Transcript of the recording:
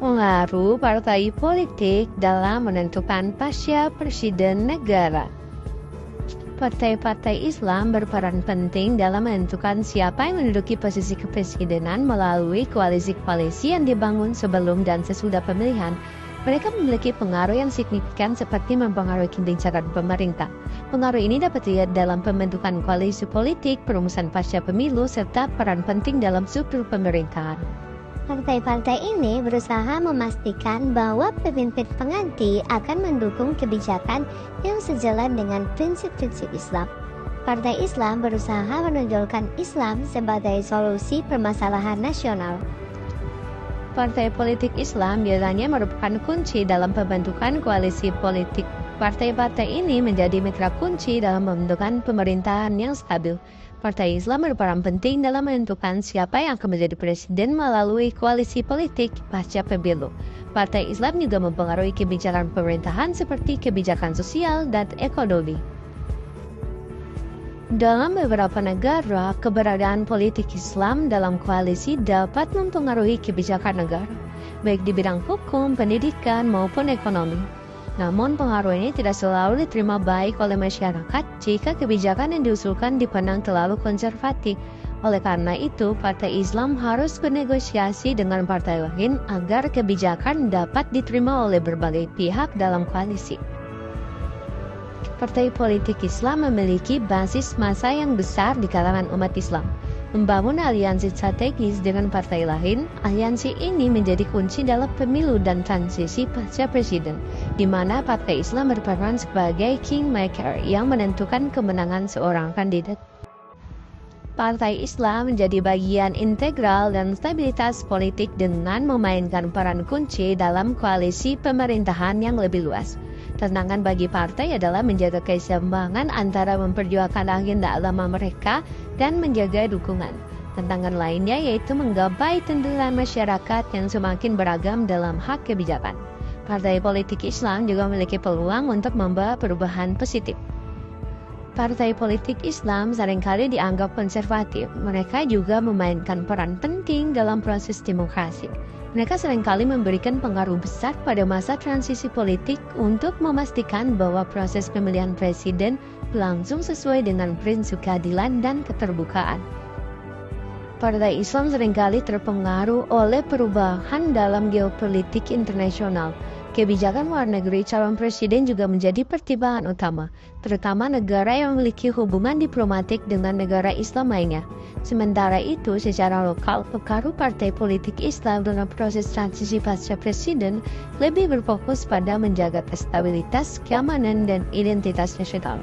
Pengaruh partai politik dalam menentukan pasca presiden negara. Partai-partai Islam berperan penting dalam menentukan siapa yang menduduki posisi kepresidenan melalui koalisi-koalisi yang dibangun sebelum dan sesudah pemilihan. Mereka memiliki pengaruh yang signifikan seperti mempengaruhi kebijakan pemerintah. Pengaruh ini dapat dilihat dalam pembentukan koalisi politik, perumusan pasca pemilu, serta peran penting dalam struktur pemerintahan. Partai-partai ini berusaha memastikan bahwa pemimpin pengganti akan mendukung kebijakan yang sejalan dengan prinsip-prinsip Islam. Partai Islam berusaha menonjolkan Islam sebagai solusi permasalahan nasional. Partai politik Islam biasanya merupakan kunci dalam pembentukan koalisi politik. Partai-partai ini menjadi mitra kunci dalam membentukan pemerintahan yang stabil. Partai Islam berperan penting dalam menentukan siapa yang akan menjadi presiden melalui koalisi politik pasca pemilu. Partai Islam juga mempengaruhi kebijakan pemerintahan seperti kebijakan sosial dan ekonomi. Dalam beberapa negara, keberadaan politik Islam dalam koalisi dapat mempengaruhi kebijakan negara, baik di bidang hukum, pendidikan, maupun ekonomi. Namun pengaruh ini tidak selalu diterima baik oleh masyarakat jika kebijakan yang diusulkan dipandang terlalu konservatif. Oleh karena itu, Partai Islam harus bernegosiasi dengan partai lain agar kebijakan dapat diterima oleh berbagai pihak dalam koalisi. Partai politik Islam memiliki basis massa yang besar di kalangan umat Islam. Membangun aliansi strategis dengan partai lain, aliansi ini menjadi kunci dalam pemilu dan transisi pasca presiden, di mana Partai Islam berperan sebagai kingmaker yang menentukan kemenangan seorang kandidat. Partai Islam menjadi bagian integral dan stabilitas politik dengan memainkan peran kunci dalam koalisi pemerintahan yang lebih luas. Tantangan bagi partai adalah menjaga keseimbangan antara memperjuangkan agenda agama mereka dan menjaga dukungan. Tantangan lainnya yaitu menggapai tuntutan masyarakat yang semakin beragam dalam hak kebijakan. Partai politik Islam juga memiliki peluang untuk membawa perubahan positif. Partai politik Islam seringkali dianggap konservatif. Mereka juga memainkan peran penting dalam proses demokrasi. Mereka seringkali memberikan pengaruh besar pada masa transisi politik untuk memastikan bahwa proses pemilihan presiden berlangsung sesuai dengan prinsip keadilan dan keterbukaan. Partai Islam seringkali terpengaruh oleh perubahan dalam geopolitik internasional. Kebijakan luar negeri calon presiden juga menjadi pertimbangan utama, terutama negara yang memiliki hubungan diplomatik dengan negara Islam lainnya. Sementara itu, secara lokal, pengaruh partai politik Islam dalam proses transisi pasca presiden lebih berfokus pada menjaga stabilitas, keamanan, dan identitas nasional.